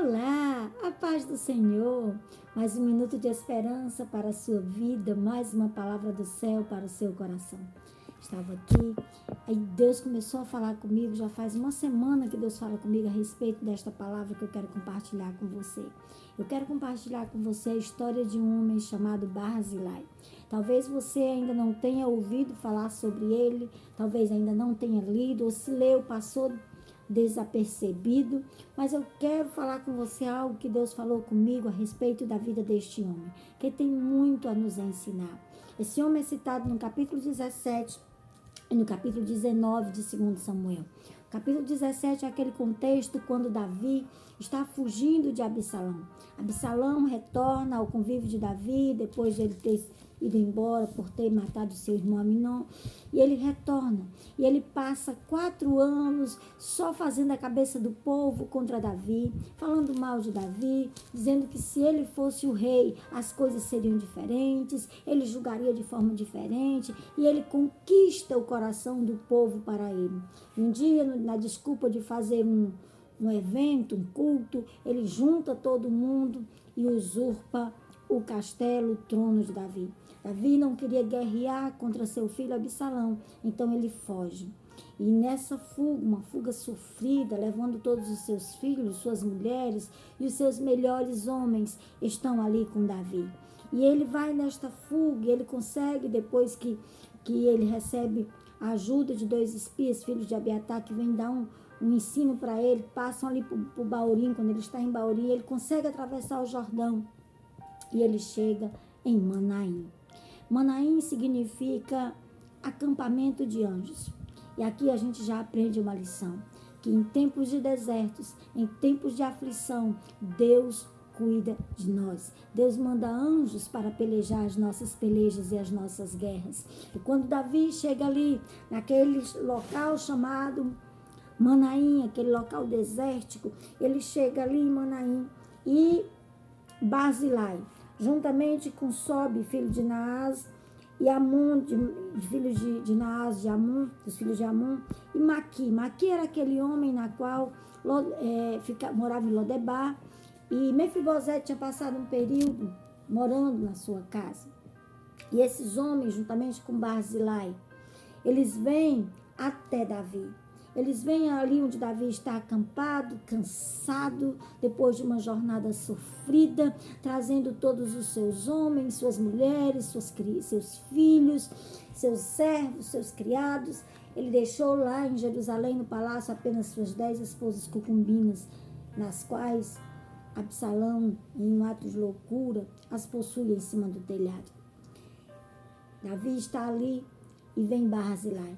Olá, a paz do Senhor. Mais um minuto de esperança para a sua vida, mais uma palavra do céu para o seu coração. Estava aqui, aí Deus começou a falar comigo, já faz uma semana que Deus fala comigo a respeito desta palavra que eu quero compartilhar com você. Eu quero compartilhar com você a história de um homem chamado Barzilai. Talvez você ainda não tenha ouvido falar sobre ele, talvez ainda não tenha lido, ou se leu, passou desapercebido, mas eu quero falar com você algo que Deus falou comigo a respeito da vida deste homem, que tem muito a nos ensinar. Esse homem é citado no capítulo 17 e no capítulo 19 de 2 Samuel. O capítulo 17 é aquele contexto quando Davi está fugindo de Absalão. Absalão retorna ao convívio de Davi, depois de ele ter ido embora por ter matado seu irmão Aminon, e ele retorna, e ele passa 4 anos só fazendo a cabeça do povo contra Davi, falando mal de Davi, dizendo que se ele fosse o rei, as coisas seriam diferentes, ele julgaria de forma diferente, e ele conquista o coração do povo para ele. Um dia, na desculpa de fazer um evento, um culto, ele junta todo mundo e usurpa o castelo, o trono de Davi. Davi não queria guerrear contra seu filho Absalão, então ele foge. E nessa fuga, uma fuga sofrida, levando todos os seus filhos, suas mulheres e os seus melhores homens estão ali com Davi. E ele vai nesta fuga, ele consegue, depois que ele recebe a ajuda de 2 espias, filhos de Abiatar, que vêm dar um ensino para ele, passam ali para o Baurim, quando ele está em Baurim, ele consegue atravessar o Jordão e ele chega em Manaim. Manaim significa acampamento de anjos. E aqui a gente já aprende uma lição, que em tempos de desertos, em tempos de aflição, Deus cuida de nós. Deus manda anjos para pelejar as nossas pelejas e as nossas guerras. E quando Davi chega ali, naquele local chamado Manaim, aquele local desértico, ele chega ali em Manaim e Barzilai, juntamente com Sobe, filho de Naás, e Amon, filhos de Naás, de Amon, dos filhos de Amon, e Maqui. Maqui era aquele homem na qual morava em Lodebar, e Mefibosete tinha passado um período morando na sua casa. E esses homens, juntamente com Barzilai, eles vêm até Davi. Eles vêm ali onde Davi está acampado, cansado, depois de uma jornada sofrida, trazendo todos os seus homens, suas mulheres, seus filhos, seus servos, seus criados. Ele deixou lá em Jerusalém, no palácio, apenas suas 10 esposas concubinas, nas quais Absalão, em um ato de loucura, as possui em cima do telhado. Davi está ali e vem Barzilai.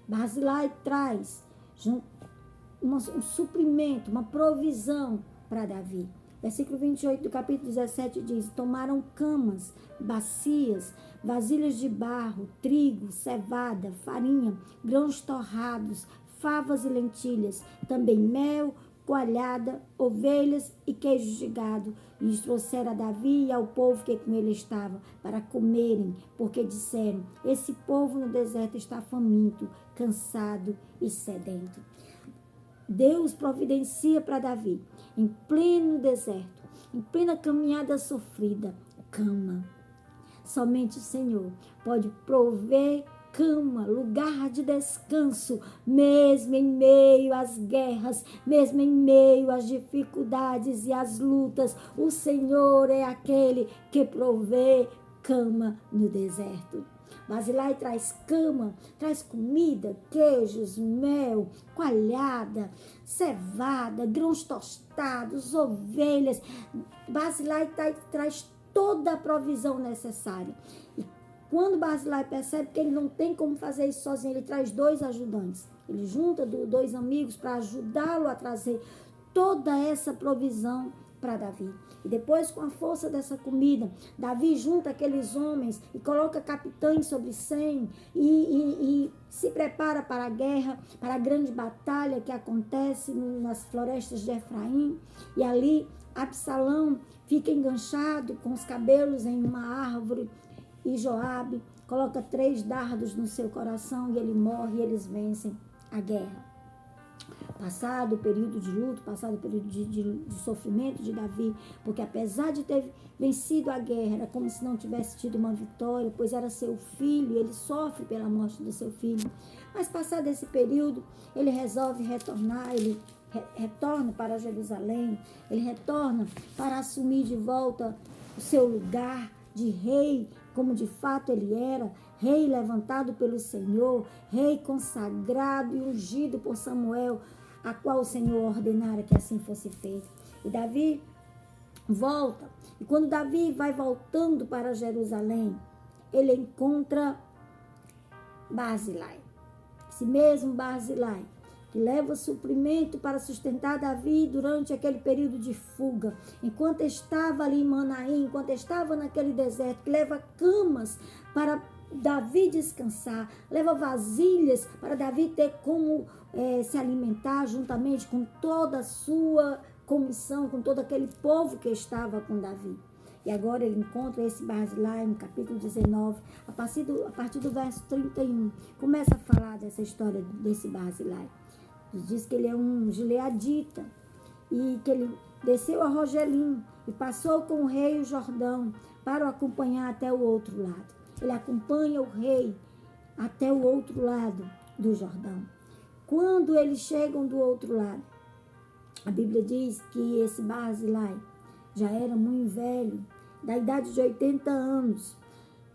Barzilai traz um suprimento, uma provisão para Davi. Versículo 28 do capítulo 17 diz: tomaram camas, bacias, vasilhas de barro, trigo, cevada, farinha, grãos torrados, favas e lentilhas, também mel, coalhada, ovelhas e queijos de gado. E os trouxeram a Davi e ao povo que com ele estava, para comerem, porque disseram: esse povo no deserto está faminto, cansado e sedento. Deus providencia para Davi, em pleno deserto, em plena caminhada sofrida, cama. Somente o Senhor pode prover cama, lugar de descanso, mesmo em meio às guerras, mesmo em meio às dificuldades e às lutas. O Senhor é aquele que provê cama no deserto. Barzilai traz cama, traz comida, queijos, mel, coalhada, cevada, grãos tostados, ovelhas. Barzilai traz toda a provisão necessária. E quando Barzilai percebe que ele não tem como fazer isso sozinho, ele traz 2 ajudantes. Ele junta 2 amigos para ajudá-lo a trazer toda essa provisão para Davi. E depois, com a força dessa comida, Davi junta aqueles homens e coloca capitães sobre 100 e se prepara para a guerra, para a grande batalha que acontece nas florestas de Efraim. E ali, Absalão fica enganchado com os cabelos em uma árvore e Joabe coloca 3 dardos no seu coração e ele morre e eles vencem a guerra. Passado o período de luto, passado o período de sofrimento de Davi, porque apesar de ter vencido a guerra, era como se não tivesse tido uma vitória, pois era seu filho, ele sofre pela morte do seu filho. Mas passado esse período, ele resolve retornar, ele retorna para Jerusalém, ele retorna para assumir de volta o seu lugar de rei, como de fato ele era, rei levantado pelo Senhor, rei consagrado e ungido por Samuel, a qual o Senhor ordenara que assim fosse feito. E Davi volta, e quando Davi vai voltando para Jerusalém, ele encontra Barzilai, esse mesmo Barzilai, que leva suprimento para sustentar Davi durante aquele período de fuga, enquanto estava ali em Manaim, enquanto estava naquele deserto, que leva camas para Davi descansar, leva vasilhas para Davi ter como se alimentar juntamente com toda a sua comissão, com todo aquele povo que estava com Davi. E agora ele encontra esse Barzilai no capítulo 19, a partir do verso 31, começa a falar dessa história desse Barzilai. Diz que ele é um gileadita e que ele desceu a Rogelim e passou com o rei o Jordão para o acompanhar até o outro lado. Ele acompanha o rei até o outro lado do Jordão. Quando eles chegam do outro lado, a Bíblia diz que esse Barzilai já era muito velho, da idade de 80 anos.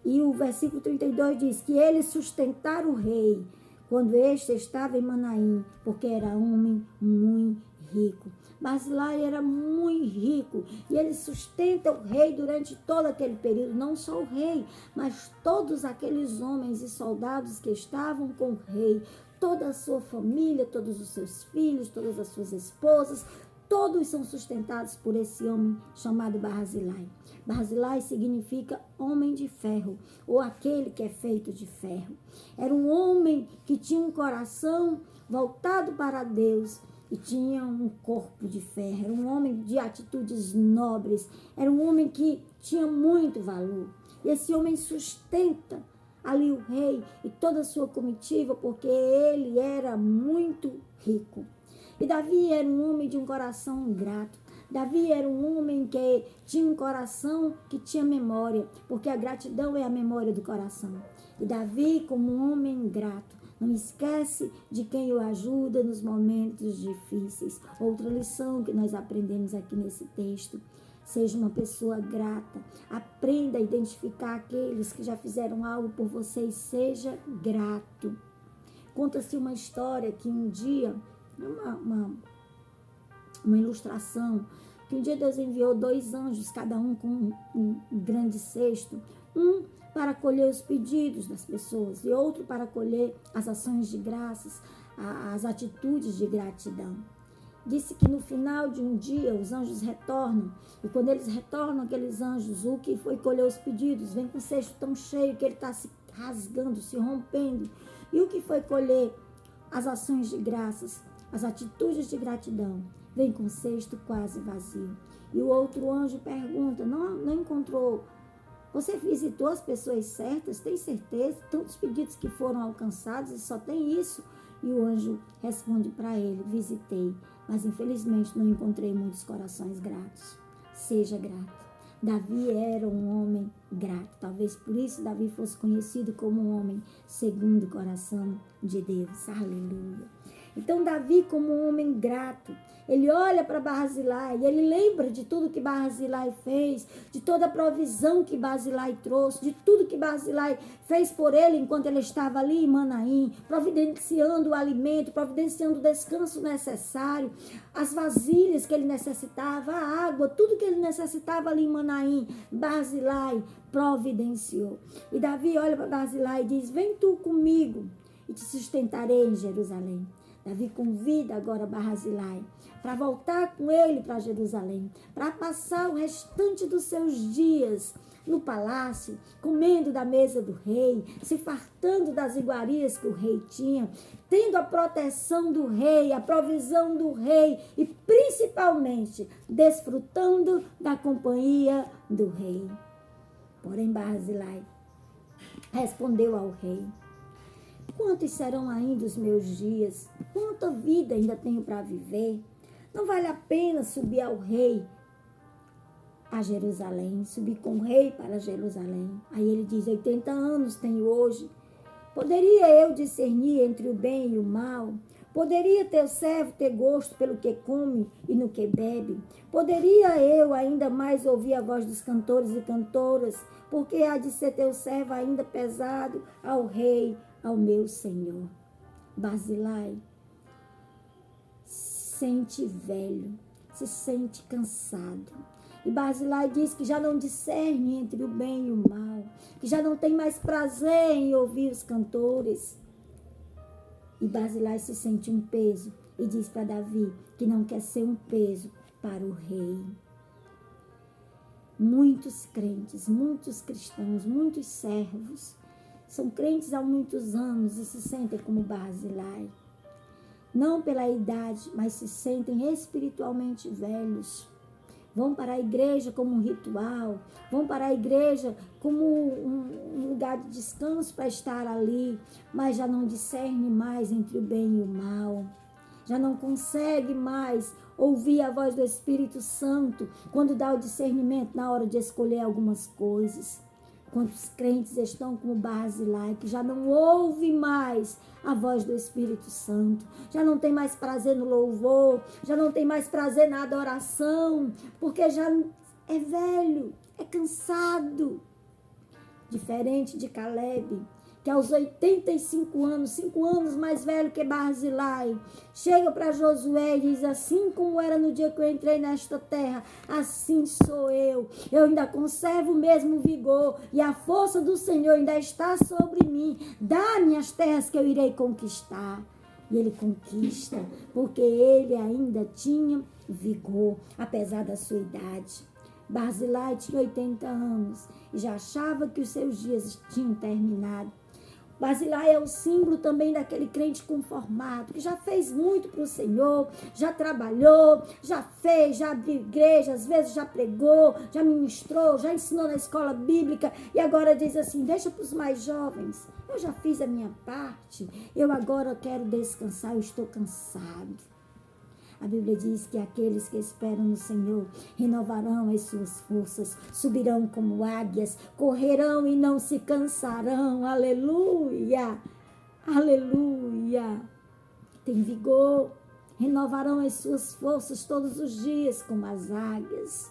E o versículo 32 diz que eles sustentaram o rei quando este estava em Manaim, porque era homem muito rico. Barzilai era muito rico e ele sustenta o rei durante todo aquele período, não só o rei, mas todos aqueles homens e soldados que estavam com o rei, toda a sua família, todos os seus filhos, todas as suas esposas, todos são sustentados por esse homem chamado Barzilai. Barzilai significa homem de ferro, ou aquele que é feito de ferro. Era um homem que tinha um coração voltado para Deus e tinha um corpo de ferro. Era um homem de atitudes nobres. Era um homem que tinha muito valor. E esse homem sustenta ali o rei e toda a sua comitiva, porque ele era muito rico. E Davi era um homem de um coração grato. Davi era um homem que tinha um coração que tinha memória, porque a gratidão é a memória do coração. E Davi, como um homem grato, não esquece de quem o ajuda nos momentos difíceis. Outra lição que nós aprendemos aqui nesse texto: seja uma pessoa grata. Aprenda a identificar aqueles que já fizeram algo por você e seja grato. Conta-se uma história que um dia, uma ilustração, que um dia Deus enviou 2 anjos, cada um com um grande cesto, um para colher os pedidos das pessoas e outro para colher as ações de graças, as atitudes de gratidão. Disse que no final de um dia os anjos retornam, e quando eles retornam, aqueles anjos, o que foi colher os pedidos, vem com o cesto tão cheio que ele está se rasgando, se rompendo, e o que foi colher as ações de graças, as atitudes de gratidão, vem com o cesto quase vazio. E o outro anjo pergunta: não encontrou? Você visitou as pessoas certas? Tem certeza? Tantos pedidos que foram alcançados e só tem isso? E o anjo responde para ele: visitei, mas infelizmente não encontrei muitos corações gratos. Seja grato. Davi era um homem grato. Talvez por isso Davi fosse conhecido como um homem segundo o coração de Deus. Aleluia. Então Davi, como um homem grato, ele olha para Barzilai e ele lembra de tudo que Barzilai fez, de toda a provisão que Barzilai trouxe, de tudo que Barzilai fez por ele enquanto ele estava ali em Manaim, providenciando o alimento, providenciando o descanso necessário, as vasilhas que ele necessitava, a água, tudo que ele necessitava ali em Manaim, Barzilai providenciou. E Davi olha para Barzilai e diz: vem tu comigo e te sustentarei em Jerusalém. Davi convida agora Barzilai para voltar com ele para Jerusalém, para passar o restante dos seus dias no palácio, comendo da mesa do rei, se fartando das iguarias que o rei tinha, tendo a proteção do rei, a provisão do rei e principalmente desfrutando da companhia do rei. Porém, Barzilai respondeu ao rei: Quantos serão ainda os meus dias? Quanta vida ainda tenho para viver? Não vale a pena subir ao rei a Jerusalém, subir com o rei para Jerusalém. Aí ele diz, 80 anos tenho hoje. Poderia eu discernir entre o bem e o mal? Poderia teu servo ter gosto pelo que come e no que bebe? Poderia eu ainda mais ouvir a voz dos cantores e cantoras? Porque há de ser teu servo ainda pesado ao rei, ao meu Senhor. Barzilai se sente velho, se sente cansado. E Barzilai diz que já não discerne entre o bem e o mal, que já não tem mais prazer em ouvir os cantores. E Barzilai se sente um peso e diz para Davi que não quer ser um peso para o rei. Muitos crentes, muitos cristãos, muitos servos são crentes há muitos anos e se sentem como Barzilai. Não pela idade, mas se sentem espiritualmente velhos. Vão para a igreja como um ritual, vão para a igreja como um lugar de descanso para estar ali, mas já não discerne mais entre o bem e o mal. Já não consegue mais ouvir a voz do Espírito Santo quando dá o discernimento na hora de escolher algumas coisas. Quantos crentes estão como Barzilai, que já não ouve mais a voz do Espírito Santo, já não tem mais prazer no louvor, já não tem mais prazer na adoração, porque já é velho, é cansado. Diferente de Caleb, que aos 85 anos, 5 anos mais velho que Barzilai, chega para Josué e diz, assim como era no dia que eu entrei nesta terra, assim sou eu ainda conservo o mesmo vigor, e a força do Senhor ainda está sobre mim, dá-me as terras que eu irei conquistar. E ele conquista, porque ele ainda tinha vigor, apesar da sua idade. Barzilai tinha 80 anos e já achava que os seus dias tinham terminado. Barzilai é o símbolo também daquele crente conformado, que já fez muito para o Senhor, já trabalhou, já fez, já abriu igreja, às vezes já pregou, já ministrou, já ensinou na escola bíblica e agora diz assim, deixa para os mais jovens, eu já fiz a minha parte, eu agora quero descansar, eu estou cansado. A Bíblia diz que aqueles que esperam no Senhor renovarão as suas forças, subirão como águias, correrão e não se cansarão. Aleluia! Aleluia! Tem vigor, renovarão as suas forças todos os dias como as águias.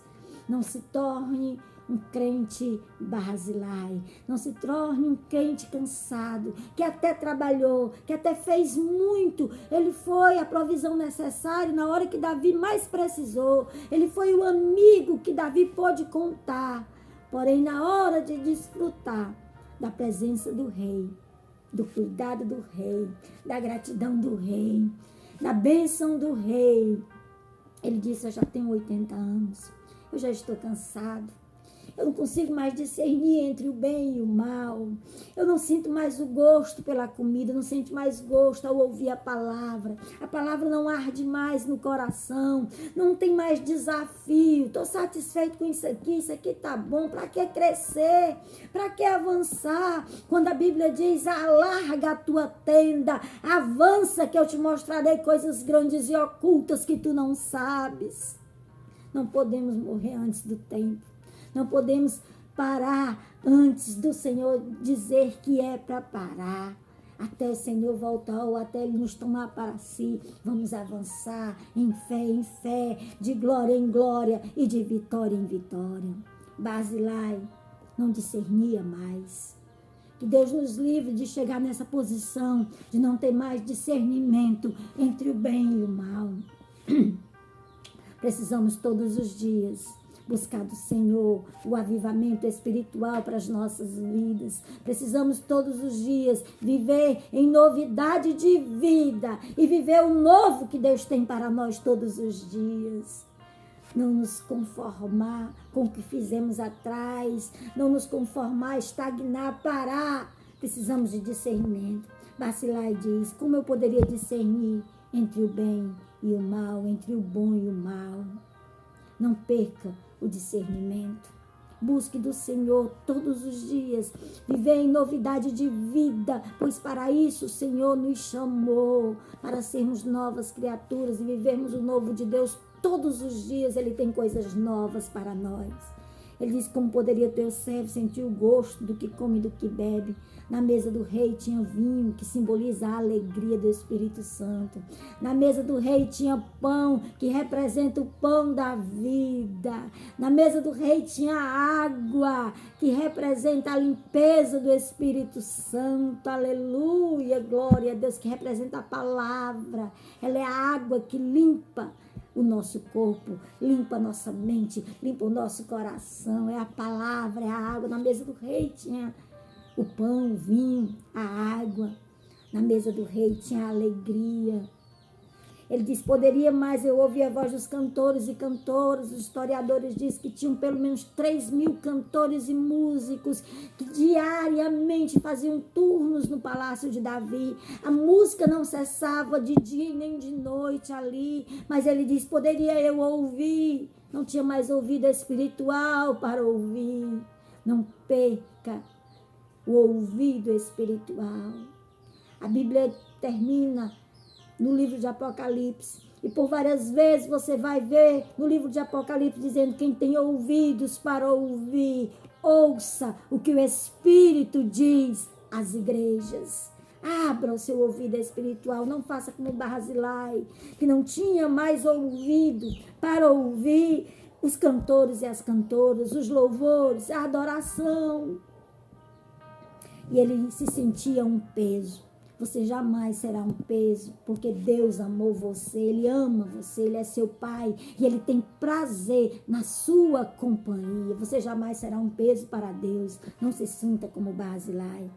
Não se torne um crente Barzilai, não se torne um crente cansado, que até trabalhou, que até fez muito, ele foi a provisão necessária na hora que Davi mais precisou, ele foi o amigo que Davi pôde contar, porém na hora de desfrutar da presença do rei, do cuidado do rei, da gratidão do rei, da bênção do rei, ele disse, eu já tenho 80 anos, eu já estou cansado, eu não consigo mais discernir entre o bem e o mal. Eu não sinto mais o gosto pela comida, não sinto mais gosto ao ouvir a palavra. A palavra não arde mais no coração, não tem mais desafio. Estou satisfeito com isso aqui tá bom. Para que crescer? Para que avançar? Quando a Bíblia diz, alarga a tua tenda, avança que eu te mostrarei coisas grandes e ocultas que tu não sabes. Não podemos morrer antes do tempo. Não podemos parar antes do Senhor dizer que é para parar. Até o Senhor voltar ou até Ele nos tomar para si. Vamos avançar em fé, de glória em glória e de vitória em vitória. Barzilai não discernia mais. Que Deus nos livre de chegar nessa posição de não ter mais discernimento entre o bem e o mal. Precisamos todos os dias buscar do Senhor o avivamento espiritual para as nossas vidas. Precisamos todos os dias viver em novidade de vida e viver o novo que Deus tem para nós todos os dias. Não nos conformar com o que fizemos atrás, não nos conformar, estagnar, parar. Precisamos de discernimento. Barzilai diz, como eu poderia discernir entre o bem e o mal, entre o bom e o mal? Não perca o discernimento. Busque do Senhor todos os dias. Viver em novidade de vida, pois para isso o Senhor nos chamou, para sermos novas criaturas e vivermos o novo de Deus todos os dias. Ele tem coisas novas para nós. Ele diz: como poderia teu servo sentir o gosto do que come e do que bebe? Na mesa do rei tinha vinho, que simboliza a alegria do Espírito Santo. Na mesa do rei tinha pão, que representa o pão da vida. Na mesa do rei tinha água, que representa a limpeza do Espírito Santo. Aleluia, glória a Deus, que representa a palavra. Ela é a água que limpa o nosso corpo, limpa a nossa mente, limpa o nosso coração. É a palavra, é a água. Na mesa do rei tinha o pão, o vinho, a água. Na mesa do rei tinha a alegria. Ele diz: poderia mais eu ouvir a voz dos cantores e cantoras. Os historiadores dizem que tinham pelo menos 3.000 cantores e músicos que diariamente faziam turnos no palácio de Davi. A música não cessava de dia e nem de noite ali. Mas ele diz: poderia eu ouvir. Não tinha mais ouvido espiritual para ouvir. Não perca o ouvido espiritual. A Bíblia termina no livro de Apocalipse, e por várias vezes você vai ver no livro de Apocalipse dizendo: quem tem ouvidos para ouvir, ouça o que o Espírito diz às igrejas. Abra o seu ouvido espiritual, não faça como Barzilai, que não tinha mais ouvido para ouvir os cantores e as cantoras, os louvores, a adoração. E ele se sentia um peso. Você jamais será um peso, porque Deus amou você, Ele ama você, Ele é seu Pai e Ele tem prazer na sua companhia. Você jamais será um peso para Deus. Não se sinta como Barzilai.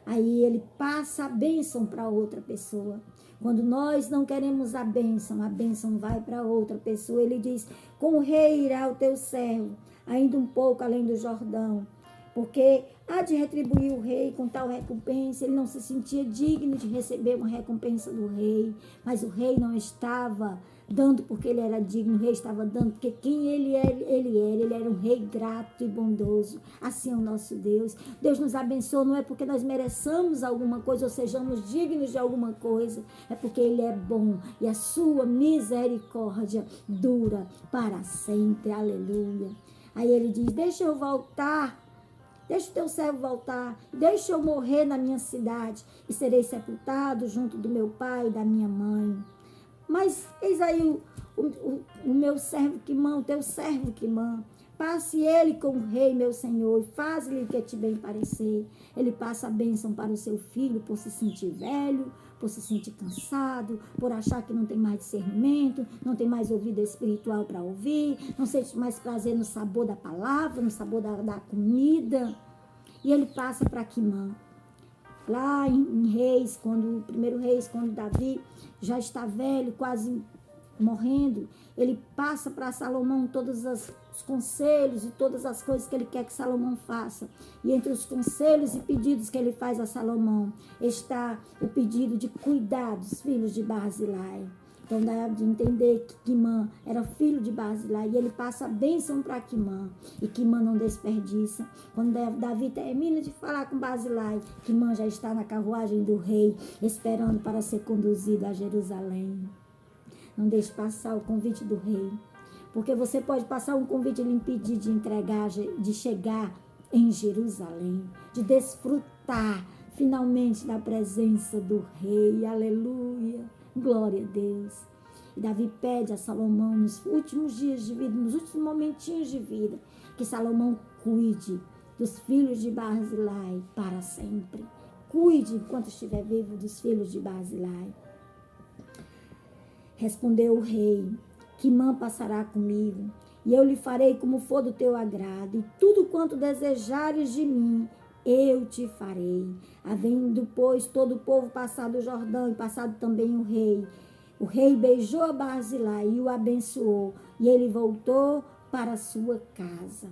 Aí ele passa a bênção para outra pessoa. Quando nós não queremos a bênção vai para outra pessoa. Ele diz: com o rei irá o teu servo, ainda um pouco além do Jordão, porque há de retribuir o rei com tal recompensa. Ele não se sentia digno de receber uma recompensa do rei, mas o rei não estava dando porque ele era digno, o rei estava dando porque quem ele era um rei grato e bondoso. Assim é o nosso Deus. Deus nos abençoa, não é porque nós mereçamos alguma coisa ou sejamos dignos de alguma coisa, é porque Ele é bom e a sua misericórdia dura para sempre. Aleluia. Aí ele diz: deixa eu voltar. Deixa o teu servo voltar, deixa eu morrer na minha cidade e serei sepultado junto do meu pai e da minha mãe. Mas eis aí o meu servo Quimã, o teu servo Quimã. Passe ele com o rei, meu senhor, e faz-lhe o que te bem parecer. Ele passa a bênção para o seu filho por se sentir velho, por se sentir cansado, por achar que não tem mais discernimento, não tem mais ouvido espiritual para ouvir, não sente mais prazer no sabor da palavra, no sabor da comida. E ele passa para Quimã. Lá em Reis, o primeiro Reis, quando Davi já está velho, quase morrendo, ele passa para Salomão todos os conselhos e todas as coisas que ele quer que Salomão faça. E entre os conselhos e pedidos que ele faz a Salomão está o pedido de cuidar dos filhos de Barzilai. Então dá de entender que Quimã era filho de Barzilai e ele passa a bênção para Quimã. E Quimã não desperdiça. Quando Davi termina de falar com Barzilai, Quimã já está na carruagem do rei, esperando para ser conduzido a Jerusalém. Não deixe passar o convite do rei, porque você pode passar um convite e lhe impedir de entregar, de chegar em Jerusalém, de desfrutar finalmente da presença do rei. Aleluia. Glória a Deus. E Davi pede a Salomão nos últimos dias de vida, nos últimos momentinhos de vida, que Salomão cuide dos filhos de Barzilai para sempre. Cuide, enquanto estiver vivo, dos filhos de Barzilai. Respondeu o rei: Quimã passará comigo, e eu lhe farei como for do teu agrado, e tudo quanto desejares de mim, eu te farei. Havendo, pois, todo o povo passado o Jordão, e passado também o rei beijou a Barzilai e o abençoou, e ele voltou para a sua casa.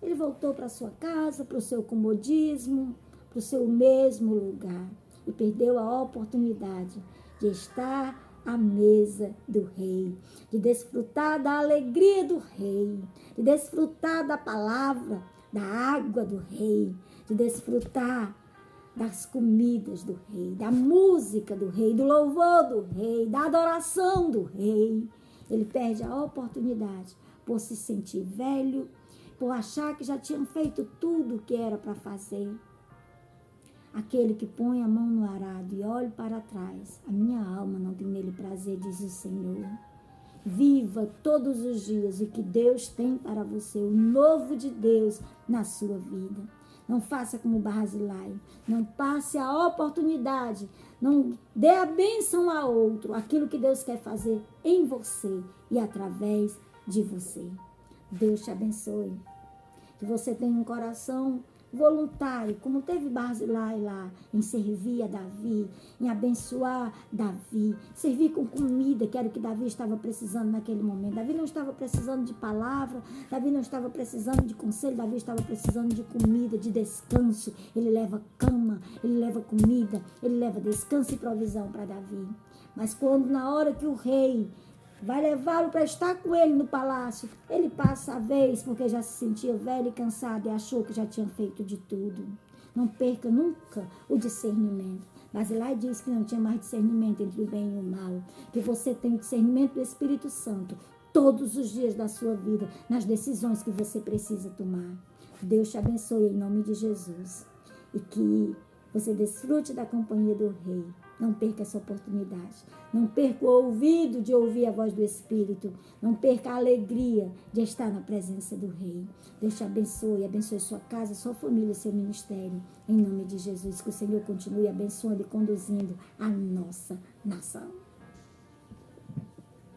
Ele voltou para a sua casa, para o seu comodismo, para o seu mesmo lugar, e perdeu a oportunidade de estar à mesa do rei, de desfrutar da alegria do rei, de desfrutar da palavra, da água do rei, de desfrutar das comidas do rei, da música do rei, do louvor do rei, da adoração do rei. Ele perde a oportunidade por se sentir velho, por achar que já tinham feito tudo o que era para fazer. Aquele que põe a mão no arado e olha para trás, a minha alma não tem nele prazer, diz o Senhor. Viva todos os dias o que Deus tem para você, o novo de Deus na sua vida. Não faça como Barzilai, não passe a oportunidade, não dê a bênção a outro, aquilo que Deus quer fazer em você e através de você. Deus te abençoe, que você tenha um coração voluntário, como teve Barzilai lá, em servir a Davi, em abençoar Davi, servir com comida, que era o que Davi estava precisando naquele momento. Davi não estava precisando de palavra, Davi não estava precisando de conselho, Davi estava precisando de comida, de descanso. Ele leva cama, ele leva comida, ele leva descanso e provisão para Davi. Mas quando na hora que o rei vai levá-lo para estar com ele no palácio, ele passa a vez porque já se sentia velho e cansado e achou que já tinha feito de tudo. Não perca nunca o discernimento. Barzilai diz que não tinha mais discernimento entre o bem e o mal, que você tem o discernimento do Espírito Santo todos os dias da sua vida, nas decisões que você precisa tomar. Deus te abençoe em nome de Jesus e que você desfrute da companhia do Rei. Não perca essa oportunidade. Não perca o ouvido de ouvir a voz do Espírito. Não perca a alegria de estar na presença do Rei. Deus te abençoe. Abençoe sua casa, sua família, seu ministério. Em nome de Jesus. Que o Senhor continue abençoando e conduzindo a nossa nação.